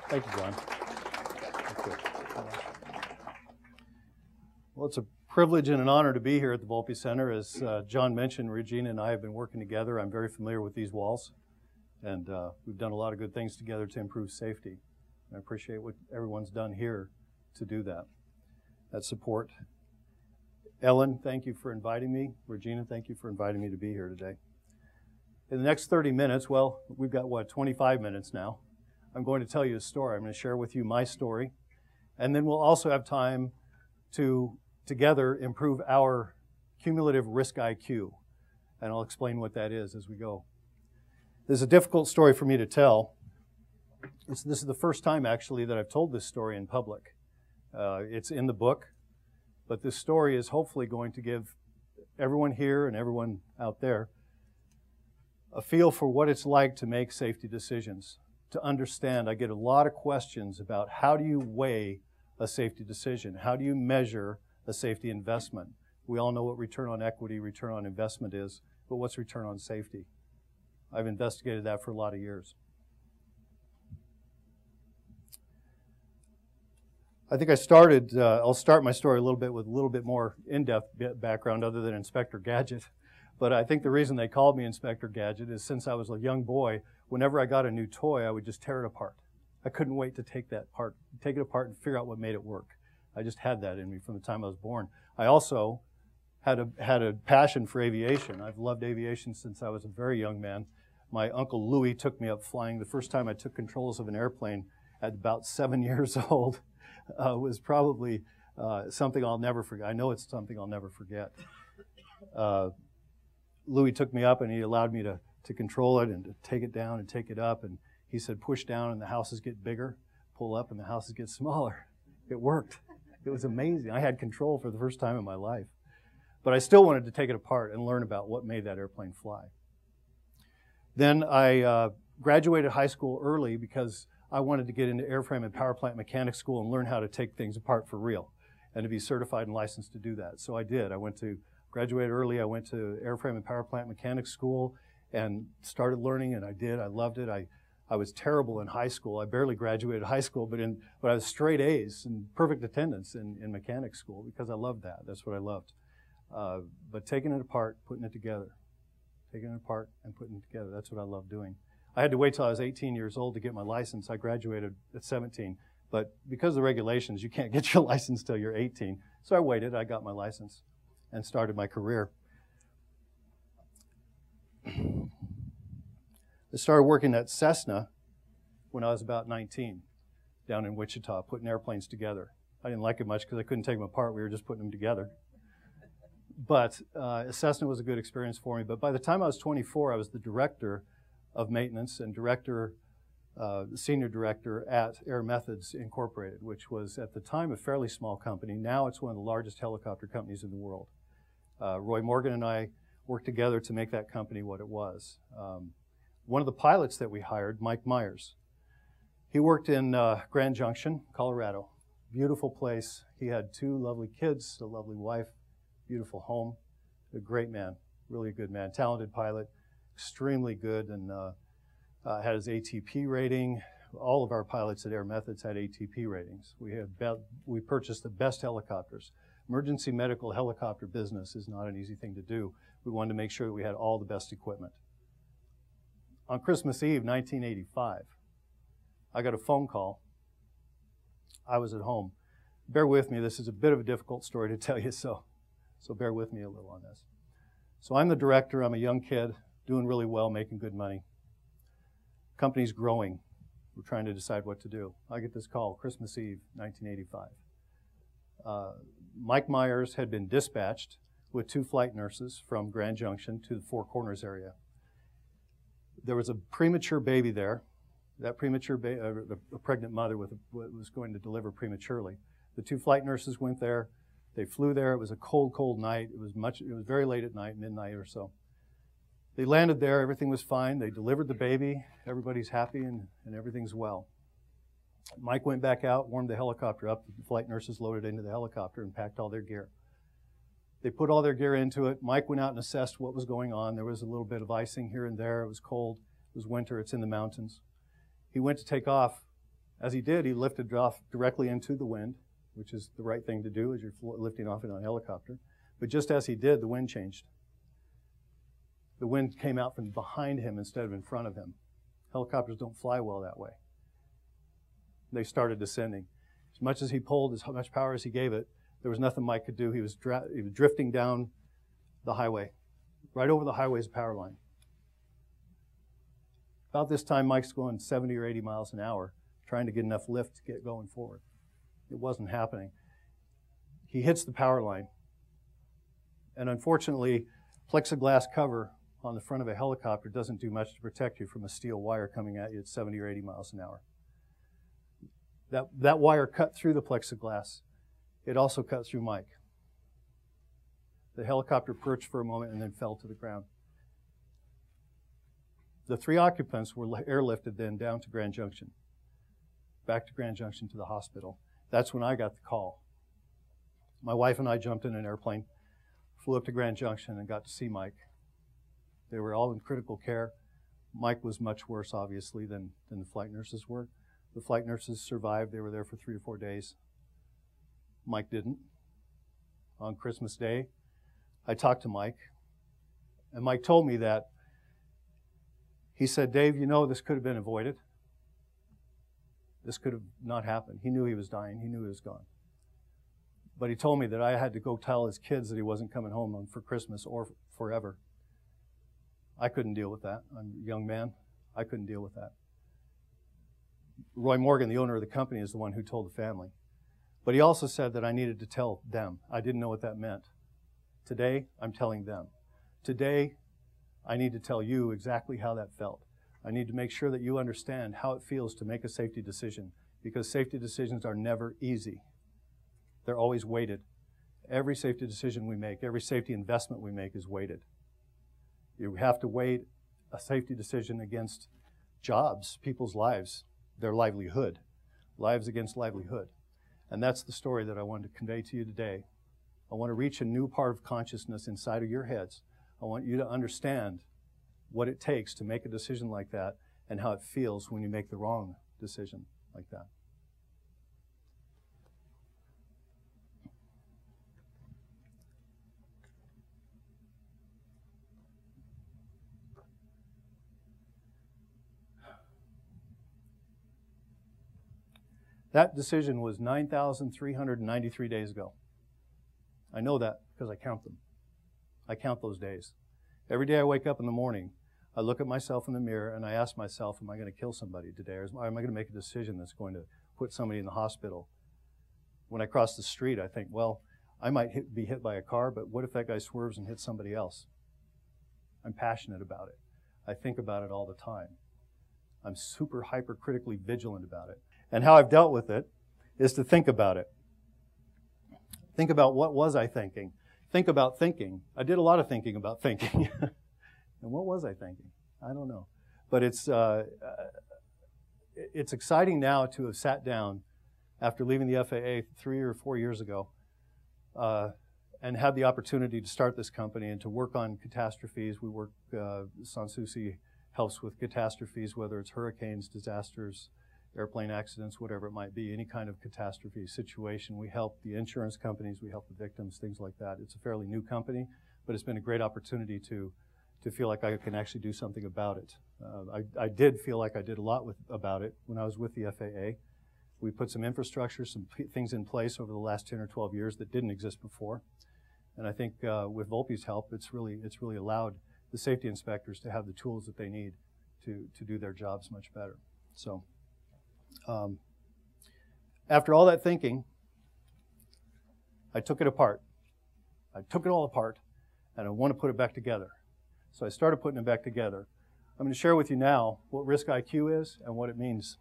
Thank you, John. Thank you. Well, it's a privilege and an honor to be here at the Volpe Center. As John mentioned, Regina and I have been working together. I'm very familiar with these walls, and we've done a lot of good things together to improve safety. I appreciate what everyone's done here to do that support. Ellen, thank you for inviting me. Regina, thank you for inviting me to be here today. In the next 30 minutes, well, we've got, 25 minutes now. I'm going to tell you a story. I'm going to share with you my story. And then we'll also have time to together improve our cumulative risk IQ. And I'll explain what that is as we go. This is a difficult story for me to tell. This is the first time, actually, that I've told this story in public. It's in the book, but this story is hopefully going to give everyone here and everyone out there a feel for what it's like to make safety decisions, to understand. I get a lot of questions about how do you weigh a safety decision? How do you measure a safety investment? We all know what return on equity, return on investment is, but what's return on safety? I've investigated that for a lot of years. I think I'll start my story a little bit with a little bit more in-depth background other than Inspector Gadget. But I think the reason they called me Inspector Gadget is since I was a young boy, whenever I got a new toy, I would just tear it apart. I couldn't wait to take it apart and figure out what made it work. I just had that in me from the time I was born. I also had a passion for aviation. I've loved aviation since I was a very young man. My Uncle Louis took me up flying. The first time I took controls of an airplane at about 7 years old was probably something I'll never forget. I know it's something I'll never forget. Louis took me up and he allowed me to control it and to take it down and take it up. And he said, push down and the houses get bigger, pull up and the houses get smaller. It worked. It was amazing. I had control for the first time in my life. But I still wanted to take it apart and learn about what made that airplane fly. Then I graduated high school early because I wanted to get into airframe and power plant mechanics school and learn how to take things apart for real and to be certified and licensed to do that. So I did. Graduated early. I went to airframe and power plant mechanics school and started learning, and I did. I loved it. I was terrible in high school. I barely graduated high school, but I was straight A's and perfect attendance in mechanics school because I loved that. That's what I loved. But taking it apart, putting it together. Taking it apart and putting it together. That's what I love doing. I had to wait till I was 18 years old to get my license. I graduated at 17. But because of the regulations, you can't get your license till you're 18. So I waited. I got my license and started my career. I started working at Cessna when I was about 19 down in Wichita, putting airplanes together. I didn't like it much because I couldn't take them apart. We were just putting them together. But Cessna was a good experience for me. But by the time I was 24, I was the director of maintenance and senior director at Air Methods Incorporated, which was at the time a fairly small company. Now it's one of the largest helicopter companies in the world. Roy Morgan and I worked together to make that company what it was. One of the pilots that we hired, Mike Myers, he worked in Grand Junction, Colorado. Beautiful place. He had 2 lovely kids, a lovely wife, beautiful home. A great man, really a good man, talented pilot, extremely good, and had his ATP rating. All of our pilots at Air Methods had ATP ratings. We purchased the best helicopters. Emergency medical helicopter business is not an easy thing to do. We wanted to make sure that we had all the best equipment. On Christmas Eve, 1985, I got a phone call. I was at home. Bear with me. This is a bit of a difficult story to tell you, so bear with me a little on this. So I'm the director. I'm a young kid, doing really well, making good money. Company's growing. We're trying to decide what to do. I get this call, Christmas Eve, 1985. Mike Myers had been dispatched with 2 flight nurses from Grand Junction to the Four Corners area. There was a premature baby there. That a pregnant mother was going to deliver prematurely. The 2 flight nurses went there. They flew there. It was a cold, cold night. It was very late at night, midnight or so. They landed there. Everything was fine. They delivered the baby. Everybody's happy and everything's well. Mike went back out, warmed the helicopter up. The flight nurses loaded into the helicopter and packed all their gear. They put all their gear into it. Mike went out and assessed what was going on. There was a little bit of icing here and there. It was cold. It was winter. It's in the mountains. He went to take off As he did, he lifted off directly into the wind, which is the right thing to do as you're lifting off in a helicopter. But just as he did, the wind changed. The wind came out from behind him instead of in front of him. Helicopters don't fly well that way. They started descending. As much as he pulled, as much power as he gave it, there was nothing Mike could do. He was drifting down the highway. Right over the highway's power line. About this time, Mike's going 70 or 80 miles an hour, trying to get enough lift to get going forward. It wasn't happening. He hits the power line. And unfortunately, plexiglass cover on the front of a helicopter doesn't do much to protect you from a steel wire coming at you at 70 or 80 miles an hour. That wire cut through the plexiglass. It also cut through Mike. The helicopter perched for a moment and then fell to the ground. The 3 occupants were airlifted then down to Grand Junction, back to Grand Junction to the hospital. That's when I got the call. My wife and I jumped in an airplane, flew up to Grand Junction, and got to see Mike. They were all in critical care. Mike was much worse, obviously, than the flight nurses were. The flight nurses survived. They were there for 3 or 4 days. Mike didn't. On Christmas Day, I talked to Mike, and Mike told me that he said, "Dave, you know this could have been avoided. This could have not happened." He knew he was dying. He knew he was gone. But he told me that I had to go tell his kids that he wasn't coming home for Christmas or forever. I couldn't deal with that. I'm a young man. I couldn't deal with that. Roy Morgan, the owner of the company, is the one who told the family. But he also said that I needed to tell them. I didn't know what that meant. Today, I'm telling them. Today, I need to tell you exactly how that felt. I need to make sure that you understand how it feels to make a safety decision, because safety decisions are never easy. They're always weighted. Every safety decision we make, every safety investment we make is weighted. You have to weigh a safety decision against jobs, people's lives, their livelihood, lives against livelihood. And that's the story that I wanted to convey to you today. I want to reach a new part of consciousness inside of your heads. I want you to understand what it takes to make a decision like that and how it feels when you make the wrong decision like that. That decision was 9,393 days ago. I know that because I count them. I count those days. Every day I wake up in the morning, I look at myself in the mirror and I ask myself, am I going to kill somebody today? Or am I going to make a decision that's going to put somebody in the hospital? When I cross the street, I think, well, I might be hit by a car, but what if that guy swerves and hits somebody else? I'm passionate about it. I think about it all the time. I'm super hypercritically vigilant about it. And how I've dealt with it is to think about it. Think about what was I thinking? Think about thinking. I did a lot of thinking about thinking. And what was I thinking? I don't know. But it's exciting now to have sat down after leaving the FAA 3 or 4 years ago and had the opportunity to start this company and to work on catastrophes. We work, Soucie helps with catastrophes, whether it's hurricanes, disasters, airplane accidents, whatever it might be, any kind of catastrophe situation. We help the insurance companies, we help the victims, things like that. It's a fairly new company, but it's been a great opportunity to feel like I can actually do something about it. I did feel like I did a lot about it when I was with the FAA. We put some infrastructure, some things in place over the last 10 or 12 years that didn't exist before. And I think with Volpe's help, it's really allowed the safety inspectors to have the tools that they need to do their jobs much better. So after all that thinking, I took it apart. I took it all apart, and I want to put it back together. So I started putting it back together. I'm going to share with you now what risk IQ is and what it means.